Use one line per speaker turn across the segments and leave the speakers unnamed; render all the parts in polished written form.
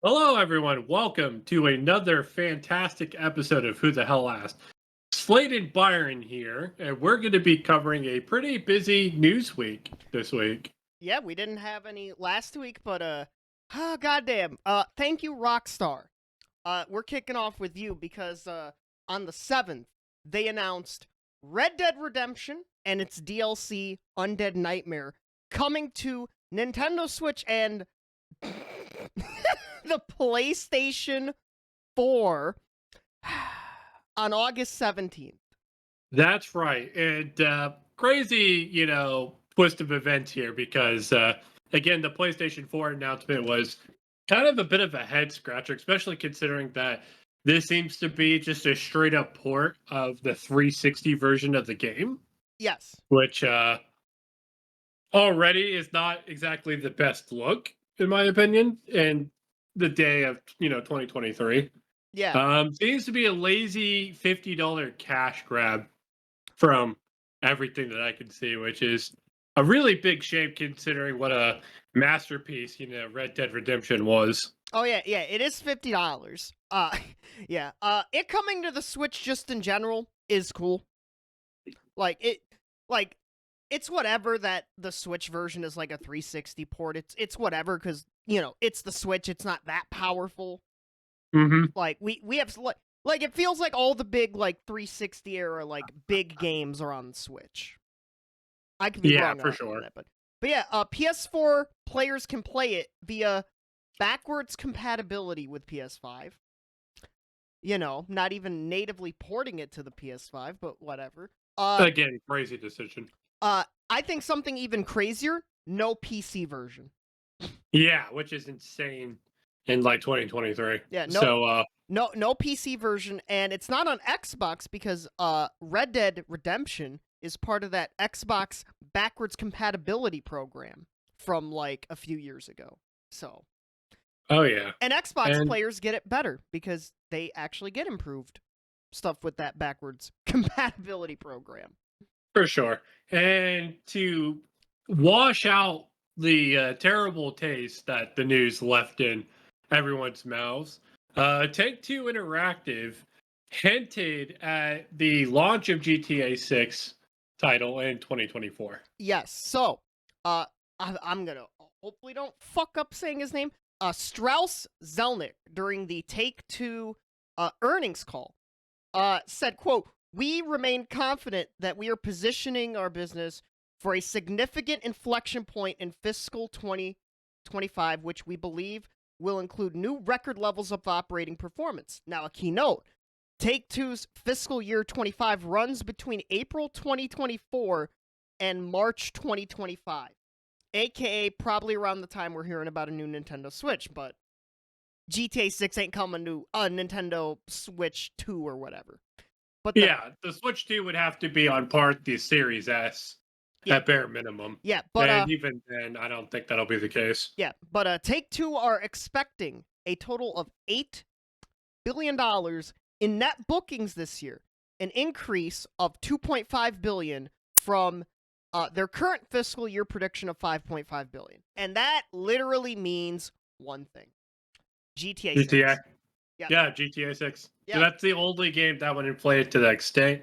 Hello, everyone. Welcome to another fantastic episode of Who the Hell Asked. Slade and Byron here, and we're going to be covering a pretty busy news week this week.
Yeah, we didn't have any last week, but goddamn. Thank you, Rockstar. We're kicking off with you because on the 7th they announced Red Dead Redemption and its DLC Undead Nightmare coming to Nintendo Switch and the PlayStation 4 on August 17th.
That's right. And crazy, twist of events here because, again, the PlayStation 4 announcement was kind of a bit of a head scratcher, especially considering that this seems to be just a straight up port of the 360 version of the game.
Yes.
Which already is not exactly the best look, in my opinion, in the day of 2023.
Yeah.
Seems to be a lazy $50 cash grab from everything that I can see, which is a really big shame considering what a masterpiece Red Dead Redemption was.
Oh yeah, it is $50. Yeah. It coming to the Switch just in general is cool. It's whatever that the Switch version is like a 360 port. It's whatever because it's the Switch. It's not that powerful.
Mm-hmm.
Like we have like it feels like all the big like 360 era like big games are on the Switch. I could be wrong
for
on
sure.
that, but yeah, PS4 players can play it via backwards compatibility with PS5. Not even natively porting it to the PS5, but whatever.
Again, crazy decision.
I think something even crazier, no PC version.
Yeah, which is insane in like 2023.
Yeah, no PC version, and it's not on Xbox because Red Dead Redemption is part of that Xbox backwards compatibility program from like a few years ago. So
oh yeah.
And Xbox players get it better because they actually get improved stuff with that backwards compatibility program.
For sure. And to wash out the terrible taste that the news left in everyone's mouths, Take-Two Interactive hinted at the launch of GTA 6 title in 2024.
Yes. So, I'm gonna hopefully don't fuck up saying his name. Strauss Zelnick during the Take-Two earnings call said, quote, "We remain confident that we are positioning our business for a significant inflection point in fiscal 2025, which we believe will include new record levels of operating performance." Now, a key note, Take-Two's fiscal year 25 runs between April 2024 and March 2025, aka probably around the time we're hearing about a new Nintendo Switch, but GTA 6 ain't coming to a Nintendo Switch 2 or whatever. But
the Switch 2 would have to be on par with the Series S at bare minimum.
Yeah, but
and even then, I don't think that'll be the case.
Yeah, but Take-Two are expecting a total of $8 billion in net bookings this year, an increase of $2.5 billion from their current fiscal year prediction of $5.5 billion. And that literally means one thing. GTA 6.
Yeah, GTA 6.
Yeah.
So that's the only game that would inflate it to that extent.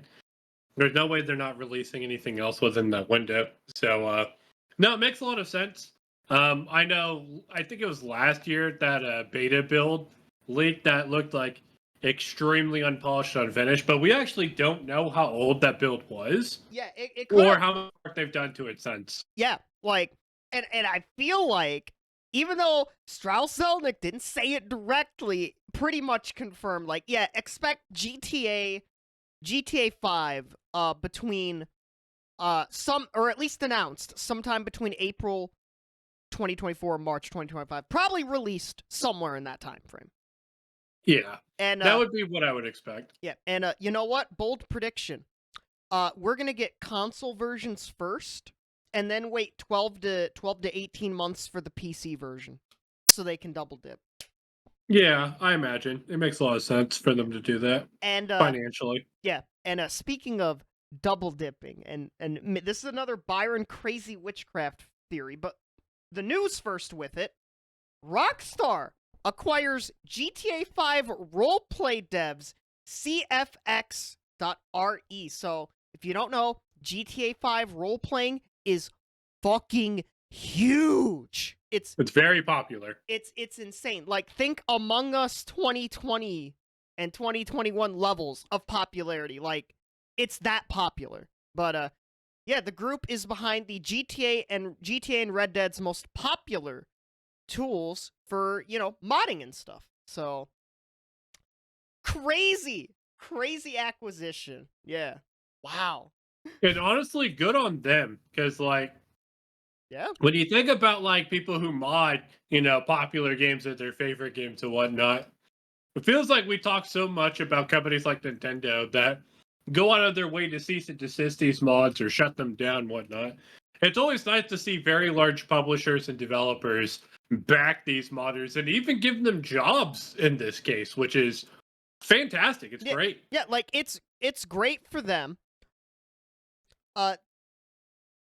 There's no way they're not releasing anything else within that window. So, no, it makes a lot of sense. I think it was last year that beta build leaked that looked like extremely unpolished, unfinished, but we actually don't know how old that build was.
Yeah,
or how much work they've done to it since.
Yeah, and I feel like even though Strauss Zelnick didn't say it directly, pretty much confirmed, expect GTA 5 between or at least announced sometime between April 2024 and March 2025. Probably released somewhere in that time frame.
Yeah. And that would be what I would expect.
Yeah, and you know what? Bold prediction. We're going to get console versions first, and then wait 12 to 18 months for the PC version, so they can double dip.
Yeah, I imagine. It makes a lot of sense for them to do that,
and
financially.
Yeah, and speaking of double dipping, and this is another Byron crazy witchcraft theory, but the news first with it, Rockstar acquires GTA 5 roleplay devs CFX.RE. So, if you don't know, GTA 5 roleplaying is fucking huge.
It's very popular.
It's insane. Like, think Among Us 2020 and 2021 levels of popularity. Like, it's that popular. But yeah, the group is behind the GTA and Red Dead's most popular tools for, modding and stuff. So crazy acquisition. Yeah. Wow.
And honestly, good on them, because like,
Yeah.
when you think about like people who mod, popular games as their favorite games and whatnot, it feels like we talk so much about companies like Nintendo that go out of their way to cease and desist these mods or shut them down and whatnot. It's always nice to see very large publishers and developers back these modders and even give them jobs in this case, which is fantastic. It's great.
Yeah, like it's great for them.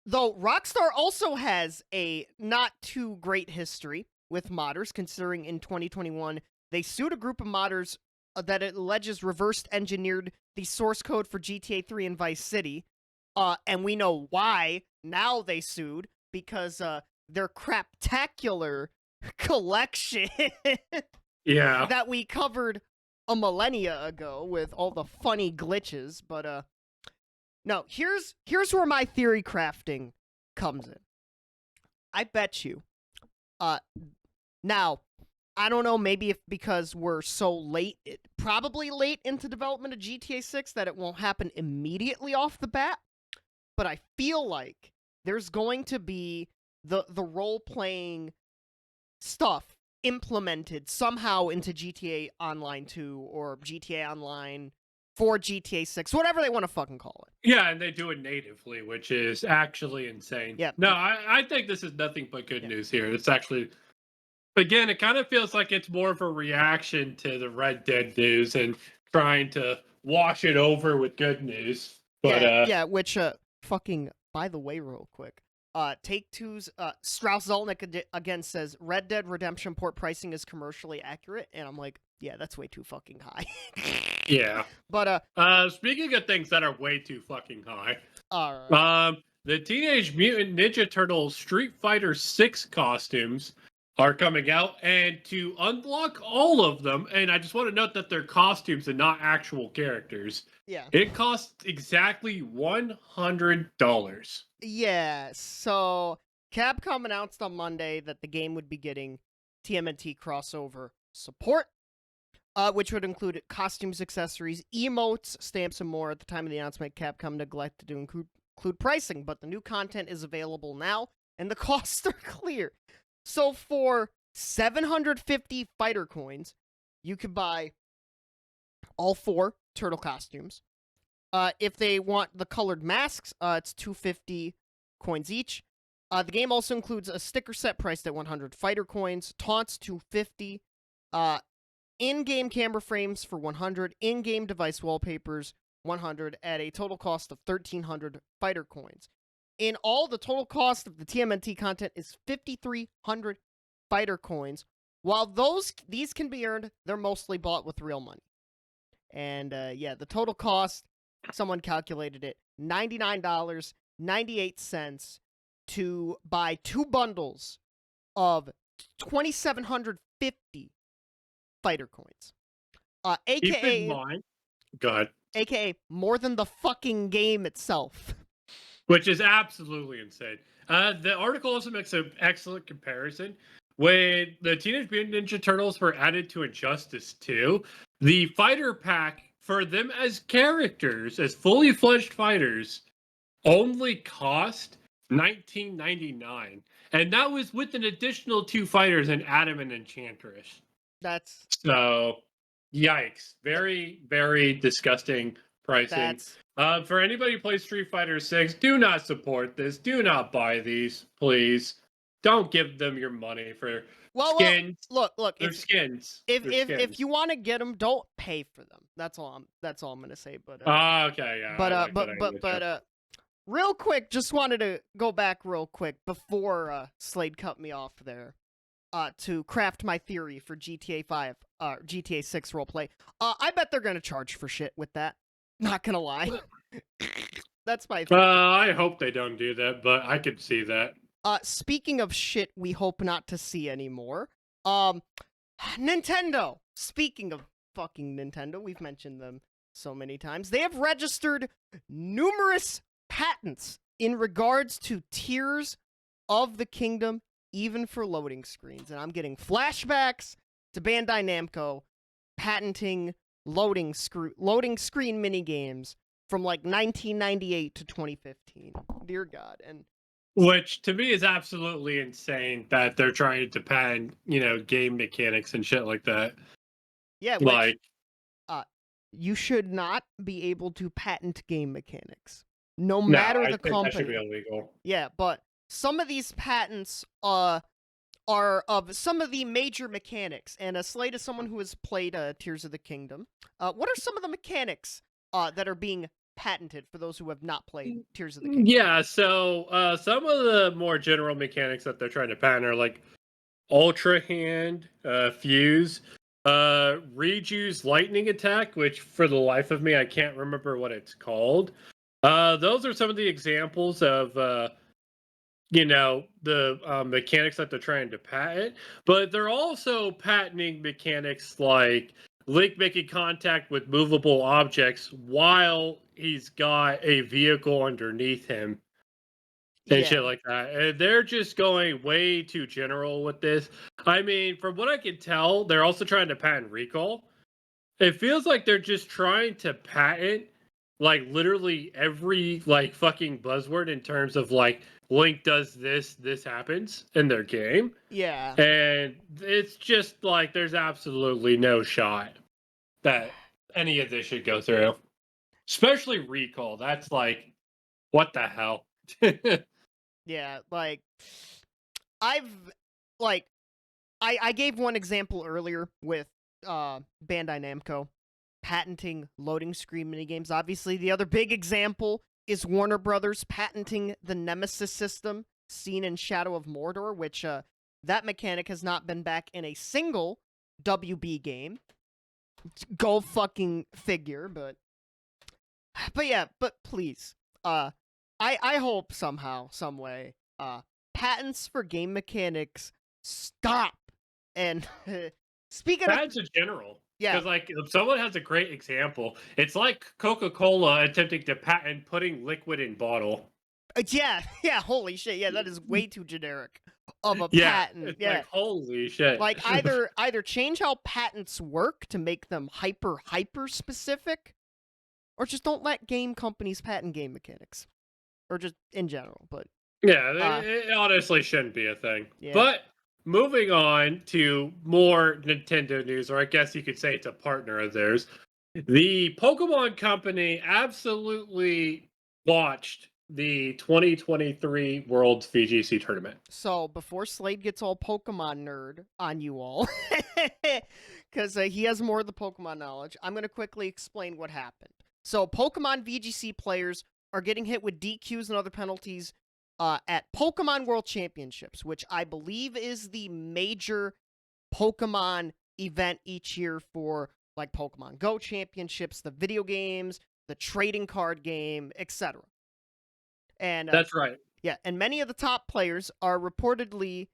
Though Rockstar also has a not too great history with modders, considering in 2021 they sued a group of modders that it alleges reversed engineered the source code for GTA 3 and Vice City. And we know why now they sued, because their craptacular collection
Yeah.
that we covered a millennia ago with all the funny glitches. But no, here's where my theory crafting comes in. I bet you. Now, I don't know, maybe if because we're so late, probably late into development of GTA 6, that it won't happen immediately off the bat, but I feel like there's going to be the role-playing stuff implemented somehow into GTA Online 2 or GTA Online for GTA 6, whatever they want to fucking call it.
Yeah, and they do it natively, which is actually insane.
Yeah.
No, I think this is nothing but good news here. It's actually, again, it kind of feels like it's more of a reaction to the Red Dead news and trying to wash it over with good news. But
which fucking, by the way, real quick, Take-Two's Strauss Zelnick again says Red Dead Redemption port pricing is commercially accurate, and I'm like, yeah, that's way too fucking high.
yeah.
But
speaking of things that are way too fucking high,
all right.
The Teenage Mutant Ninja Turtles Street Fighter 6 costumes are coming out, and to unlock all of them, and I just want to note that they're costumes and not actual characters.
Yeah.
It costs exactly $100.
Yeah, so Capcom announced on Monday that the game would be getting TMNT crossover support, which would include costumes, accessories, emotes, stamps, and more. At the time of the announcement, Capcom neglected to include pricing, but the new content is available now, and the costs are clear. So for 750 fighter coins, you could buy all 4 turtle costumes. If they want the colored masks, it's 250 coins each. The game also includes a sticker set priced at 100 fighter coins, taunts 250, in-game camera frames for 100, in-game device wallpapers 100, at a total cost of 1,300 fighter coins. In all, the total cost of the TMNT content is 5,300 fighter coins. While these can be earned, they're mostly bought with real money. And yeah, the total cost, someone calculated it, $99.98 to buy 2 bundles of 2,750 fighter coins.
Keep in mind, go ahead.
AKA more than the fucking game itself.
Which is absolutely insane. The article also makes an excellent comparison. When the Teenage Mutant Ninja Turtles were added to Injustice 2, the fighter pack for them as characters, as fully fledged fighters, only cost $19.99. And that was with an additional 2 fighters, an Adam and Enchantress.
That's...
So, yikes. Very, very disgusting pricing. For anybody who plays Street Fighter 6, do not support this. Do not buy these, please. Don't give them your money for skins.
Look.
They're skins.
If you want to get them, don't pay for them. That's all I'm gonna say. But
okay, yeah.
But real quick, just wanted to go back real quick before Slade cut me off there. to craft my theory for GTA 6 roleplay. I bet they're gonna charge for shit with that. Not gonna lie. That's my theory.
I hope they don't do that, but I could see that.
Speaking of shit we hope not to see anymore, Nintendo. Speaking of fucking Nintendo, we've mentioned them so many times. They have registered numerous patents in regards to Tears of the Kingdom, even for loading screens. And I'm getting flashbacks to Bandai Namco patenting loading screen minigames from like 1998 to 2015. Dear God. And
Which to me is absolutely insane that they're trying to patent, game mechanics and shit like that.
yeah, which, you should not be able to patent game mechanics, no matter
I
the
think that should be
company.
illegal.
Yeah, but some of these patents are of some of the major mechanics. And Slade is someone who has played Tears of the Kingdom. What are some of the mechanics that are being patented for those who have not played Tears of the Kingdom?
Yeah, so some of the more general mechanics that they're trying to patent are like Ultra Hand, Fuse, Reju's Lightning Attack, which for the life of me I can't remember what it's called. Those are some of the examples of the mechanics that they're trying to patent, but they're also patenting mechanics like Link making contact with movable objects while he's got a vehicle underneath him and shit like that. And they're just going way too general with this. I mean, from what I can tell, they're also trying to patent recall. It feels like they're just trying to patent like literally every like fucking buzzword in terms of like Link does this happens in their game.
Yeah.
And it's just like there's absolutely no shot that any of this should go through. Especially recall. That's like what the hell?
Yeah, like I've like I gave one example earlier with Bandai Namco patenting loading screen minigames. Obviously, the other big example is Warner Brothers patenting the Nemesis system seen in Shadow of Mordor, which that mechanic has not been back in a single WB game. Go fucking figure, but yeah, but please, I hope somehow, some way, patents for game mechanics stop. And speaking of,
That's a general.
yeah,
Because like if someone has a great example, it's like Coca-Cola attempting to patent putting liquid in bottle.
yeah, holy shit, yeah, that is way too generic of a
Yeah,
patent.
it's
Yeah,
like holy shit.
like either change how patents work to make them hyper specific, or just don't let game companies patent game mechanics, or just in general. But
Yeah, it honestly shouldn't be a thing.
yeah.
But moving on to more Nintendo news, or I guess you could say it's a partner of theirs. The Pokemon Company absolutely watched the 2023 World's VGC tournament.
So before Slade gets all Pokemon nerd on you all, because he has more of the Pokemon knowledge, I'm going to quickly explain what happened. So Pokemon VGC players are getting hit with DQs and other penalties at Pokemon World Championships, which I believe is the major Pokemon event each year for like Pokemon Go Championships, the video games, the trading card game, etc. And
That's right.
yeah, and many of the top players are reporting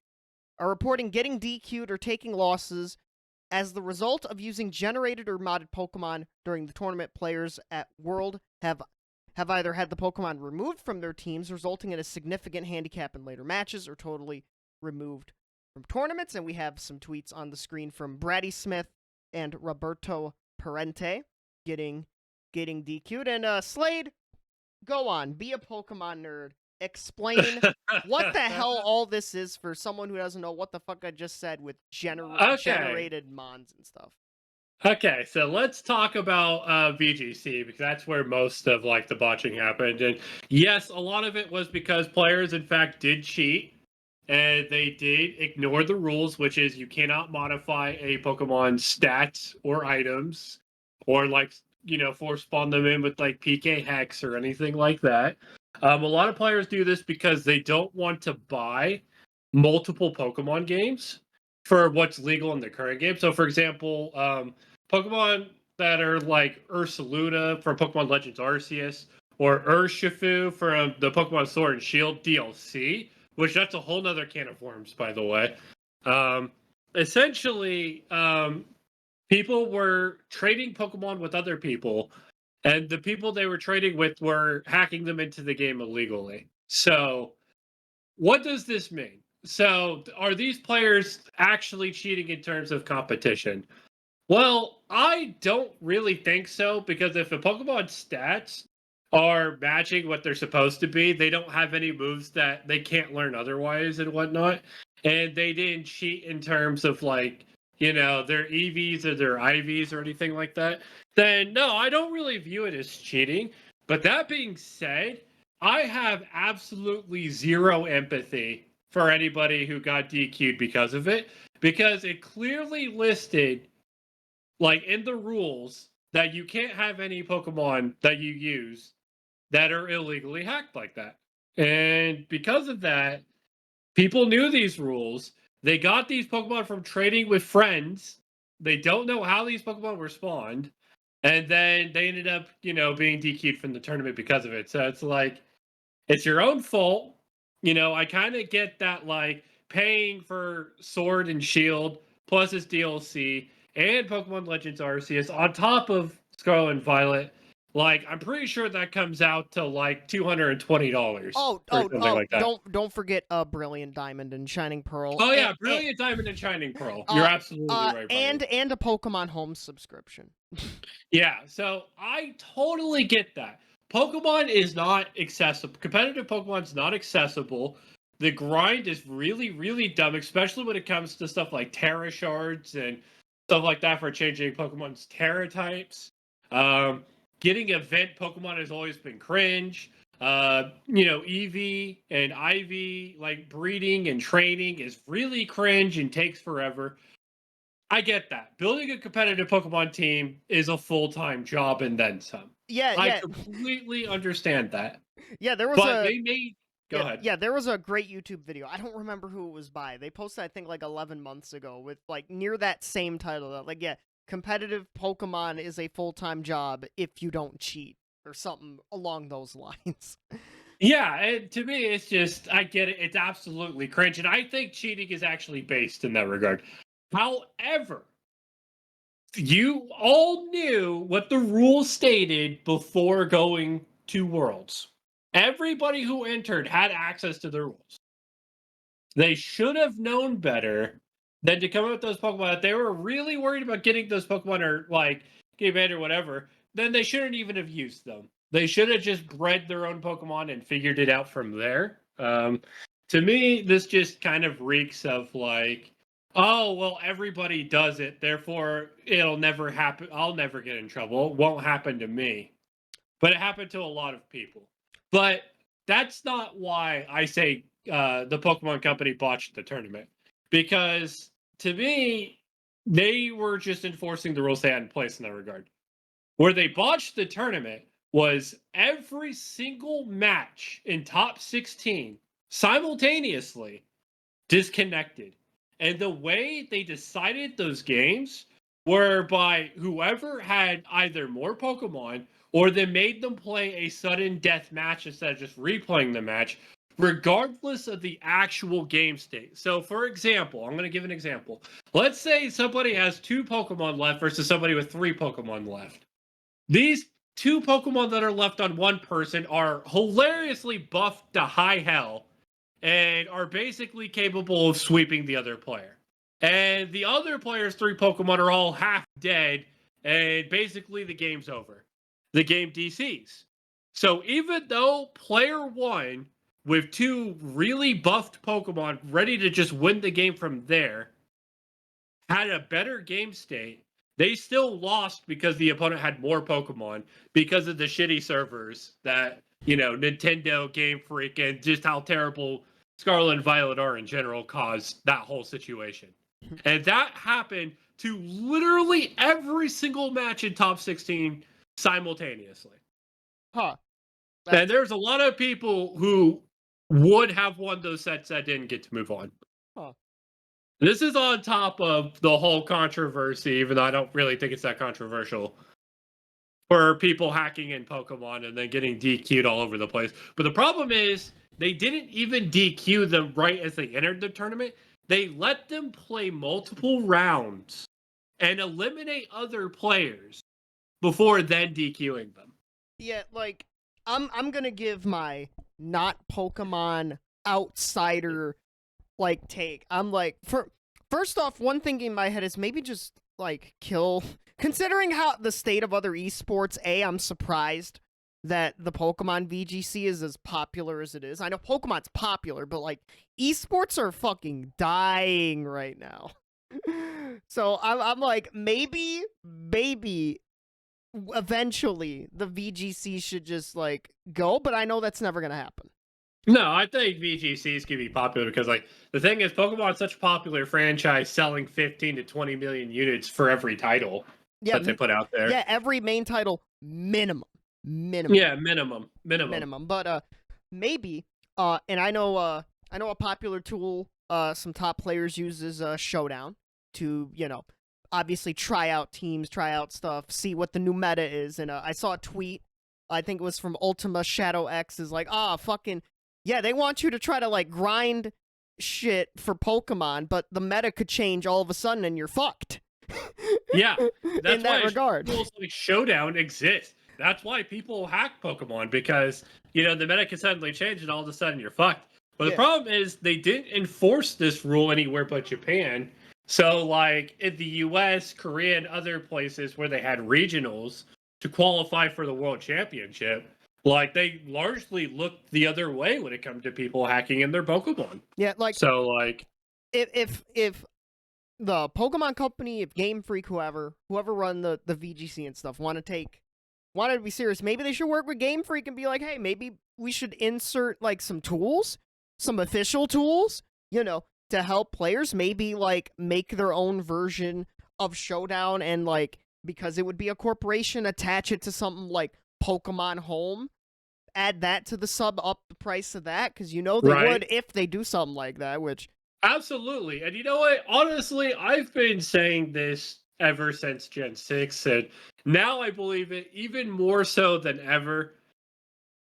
getting DQ'd or taking losses as the result of using generated or modded Pokemon during the tournament. Players at World have either had the Pokemon removed from their teams, resulting in a significant handicap in later matches, or totally removed from tournaments. And we have some tweets on the screen from Brady Smith and Roberto Parente getting DQ'd. And Slade, go on, be a Pokemon nerd. Explain what the hell all this is for someone who doesn't know what the fuck I just said with generated mons and stuff.
Okay, so let's talk about VGC because that's where most of like the botching happened. And yes, a lot of it was because players in fact did cheat and they did ignore the rules, which is you cannot modify a Pokemon's stats or items or like, force spawn them in with like PK Hex or anything like that. A lot of players do this because they don't want to buy multiple Pokemon games. for what's legal in the current game. So, for example, Pokemon that are like Ursaluna from Pokemon Legends Arceus, or Urshifu from the Pokemon Sword and Shield DLC, which that's a whole nother can of worms, by the way. Essentially, people were trading Pokemon with other people, and the people they were trading with were hacking them into the game illegally. So, what does this mean? So, are these players actually cheating in terms of competition? Well, I don't really think so, because if a Pokemon's stats are matching what they're supposed to be, they don't have any moves that they can't learn otherwise and whatnot. And they didn't cheat in terms of like, their EVs or their IVs or anything like that. Then no, I don't really view it as cheating. But that being said, I have absolutely zero empathy for anybody who got DQ'd because of it, because it clearly listed, like in the rules, that you can't have any Pokemon that you use that are illegally hacked like that. And because of that, people knew these rules. They got these Pokemon from trading with friends. They don't know how these Pokemon were spawned. And then they ended up, being DQ'd from the tournament because of it. So it's like, it's your own fault. I kind of get that, like, paying for Sword and Shield plus its DLC and Pokemon Legends Arceus on top of Scarlet and Violet. Like, I'm pretty sure that comes out to like $220 or something like that.
Don't forget Brilliant Diamond and Shining Pearl.
Oh yeah, Brilliant Diamond and Shining Pearl. You're absolutely right.
And a Pokemon Home subscription.
Yeah, so I totally get that. Pokemon is not accessible. Competitive Pokemon's not accessible. The grind is really, really dumb, especially when it comes to stuff like Terra Shards and stuff like that for changing Pokemon's Terra types. Getting event Pokemon has always been cringe. EV and IV, like breeding and training, is really cringe and takes forever. I get that. Building a competitive Pokemon team is a full-time job and then some. I completely understand that.
Yeah, there was
But they made... Go ahead.
Yeah, there was a great YouTube video. I don't remember who it was by. They posted, I think, like 11 months ago with like near that same title. Like, yeah, competitive Pokemon is a full-time job if you don't cheat or something along those lines.
Yeah, and to me, it's just, I get it. It's absolutely cringe. And I think cheating is actually based in that regard. However, you all knew what the rules stated before going to Worlds. Everybody who entered had access to the rules. They should have known better than to come up with those Pokemon. If they were really worried about getting those Pokemon or like getting banned or whatever, then they shouldn't even have used them. They should have just bred their own Pokemon and figured it out from there. To me, this just kind of reeks of like, oh, well, everybody does it, therefore it'll never happen. I'll never get in trouble. It won't happen to me. But it happened to a lot of people. But that's not why I say the Pokemon Company botched the tournament. Because to me, they were just enforcing the rules they had in place in that regard. Where they botched the tournament was every single match in top 16 simultaneously disconnected. And the way they decided those games were by whoever had either more Pokemon, or they made them play a sudden death match instead of just replaying the match, regardless of the actual game state. So, for example, I'm going to give an example. Let's say somebody has 2 Pokemon left versus somebody with 3 Pokemon left. These 2 Pokemon that are left on one person are hilariously buffed to high hell and are basically capable of sweeping the other player. And the other player's 3 Pokemon are all half dead, and basically the game's over. The game DCs. So even though player 1 with 2 really buffed Pokemon ready to just win the game from there had a better game state, they still lost because the opponent had more Pokemon because of the shitty servers that, Nintendo, Game Freak, and just how terrible Scarlet and Violet are in general caused that whole situation. And that happened to literally every single match in top 16 simultaneously.
Huh.
And there's a lot of people who would have won those sets that didn't get to move on.
Huh.
This is on top of the whole controversy, even though I don't really think it's that controversial, for people hacking in Pokemon and then getting DQ'd all over the place. But the problem is they didn't even DQ them right as they entered the tournament. They let them play multiple rounds and eliminate other players before then DQing them.
Yeah, like I'm gonna give my not Pokemon outsider like take. I'm like, first off, one thing in my head is maybe just like kill. Considering how the state of other esports, I'm surprised that the Pokemon VGC is as popular as it is. I know Pokemon's popular, but like esports are fucking dying right now. So I'm like, maybe eventually the VGC should just like go, but I know that's never gonna happen.
No, I think VGC is going to be popular because, like, the thing is, Pokemon's such a popular franchise, selling 15 to 20 million units for every title that they put out there.
Yeah, every main title minimum.
Yeah, minimum.
But maybe and I know a popular tool some top players use is Showdown to, obviously try out teams, try out stuff, see what the new meta is. And I saw a tweet, I think it was from Ultima Shadow X, is like, fucking yeah, they want you to try to like grind shit for Pokemon, but the meta could change all of a sudden and you're fucked.
Yeah, that's
in that regard.
Tools like Showdown exist. That's why people hack Pokemon, because the meta can suddenly change and all of a sudden you're fucked. But the problem is they didn't enforce this rule anywhere but Japan. So like in the US, Korea, and other places where they had regionals to qualify for the World Championship, like they largely looked the other way when it comes to people hacking in their Pokemon.
Yeah, like
so like
if the Pokemon Company, if Game Freak, whoever run the VGC and stuff wanted to be serious, maybe they should work with Game Freak and be like, hey, maybe we should insert like some tools, some official tools, to help players maybe like make their own version of Showdown, and like, because it would be a corporation, attach it to something like Pokemon Home, add that to the sub, up the price of that, because they would if they do something like that, which
absolutely. And you know what? Honestly, I've been saying this ever since Gen 6, and now I believe it even more so than ever.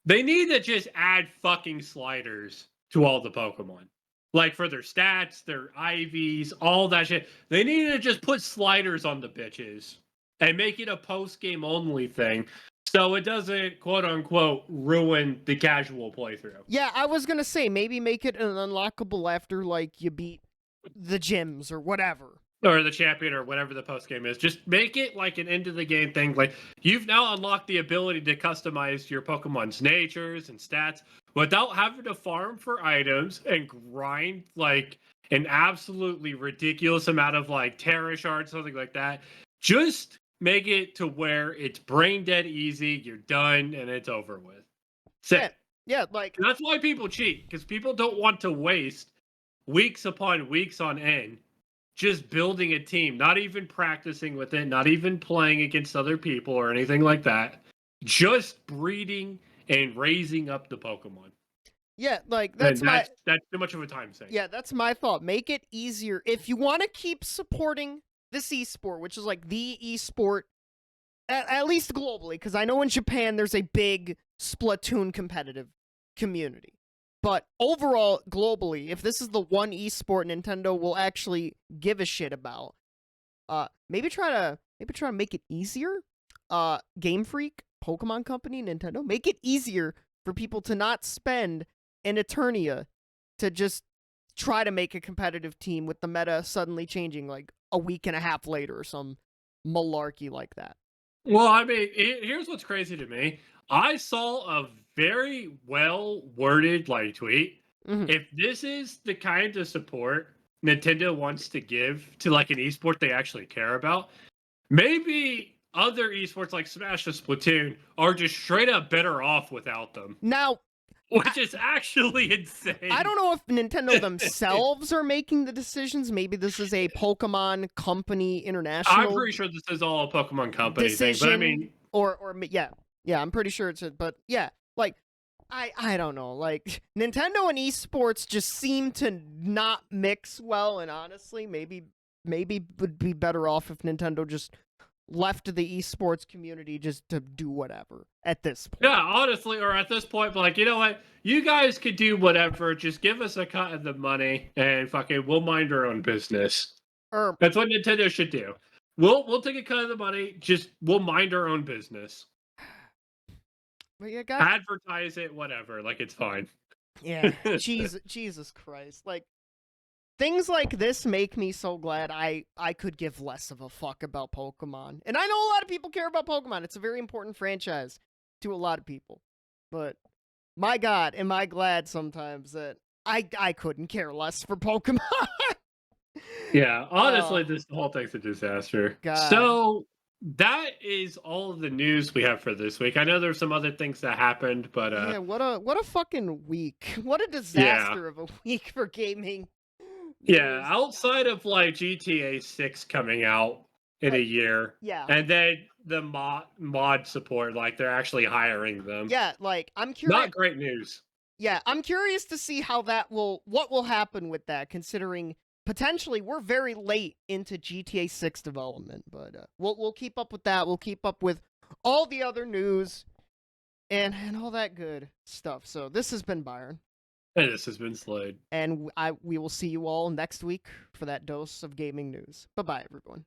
They need to just add fucking sliders to all the Pokemon. Like for their stats, their IVs, all that shit. They need to just put sliders on the bitches and make it a post-game only thing, so it doesn't, quote-unquote, ruin the casual playthrough.
Yeah, I was gonna say, maybe make it an unlockable after, like, you beat the gyms or whatever.
Or the champion or whatever the post-game is. Just make it like an end-of-the-game thing. Like, you've now unlocked the ability to customize your Pokemon's natures and stats without having to farm for items and grind, like, an absolutely ridiculous amount of, like, Terra shards, something like that. Just make it to where it's brain dead easy, you're done, and it's over with.
Yeah, like...
And that's why people cheat, because people don't want to waste weeks upon weeks on end just building a team, not even practicing with it, not even playing against other people or anything like that. Just breeding and raising up the Pokemon.
Yeah, like,
that's too much of a time sink.
Yeah, that's my thought. Make it easier. If you want to keep supporting this esport, which is like the esport, at least globally, because I know in Japan there's a big Splatoon competitive community. But overall, globally, if this is the one esport Nintendo will actually give a shit about, maybe try to make it easier. Game Freak, Pokemon Company, Nintendo, make it easier for people to not spend an Eternia to just try to make a competitive team with the meta suddenly changing like a week and a half later or some malarkey like that.
Well, I mean, here's what's crazy to me. I saw a very well worded like tweet.
Mm-hmm.
If this is the kind of support Nintendo wants to give to like an esport they actually care about, maybe other esports like Smash or Splatoon are just straight up better off without them.
Now,
which is actually insane.
I don't know if Nintendo themselves are making the decisions. Maybe this is a Pokemon Company international.
I'm pretty sure this is all a Pokemon Company
decision,
thing. But I mean,
or yeah, I'm pretty sure it's it. But yeah, like I don't know. Like, Nintendo and esports just seem to not mix well, and honestly, maybe would be better off if Nintendo just left the esports community just to do whatever at this point.
Yeah, honestly, or at this point, but like, you know what? You guys could do whatever. Just give us a cut of the money, and fucking, we'll mind our own business.
Or
That's what Nintendo should do. We'll take a cut of the money. Just we'll mind our own business.
but you got
Advertise it, whatever. Like, it's fine.
yeah. Jesus Christ. Like, things like this make me so glad I could give less of a fuck about Pokemon. And I know a lot of people care about Pokemon. It's a very important franchise to a lot of people. But my God, am I glad sometimes that I couldn't care less for Pokemon.
Yeah, honestly,
Oh,
this whole thing's a disaster.
God.
So that is all of the news we have for this week. I know there's some other things that happened, but
Yeah, what a fucking week. What a
yeah,
disaster of a week for gaming.
yeah.
news.
Outside of like GTA 6 coming out in a year,
Yeah.
and then the mod support, like they're actually hiring them.
Yeah, like I'm curious.
Not great news.
Yeah, I'm curious to see how what will happen with that, considering potentially we're very late into GTA 6 development. But we'll keep up with that. We'll keep up with all the other news and all that good stuff. So this has been Byron,
And this has been Slade.
and we will see you all next week for that dose of gaming news. Bye bye, everyone.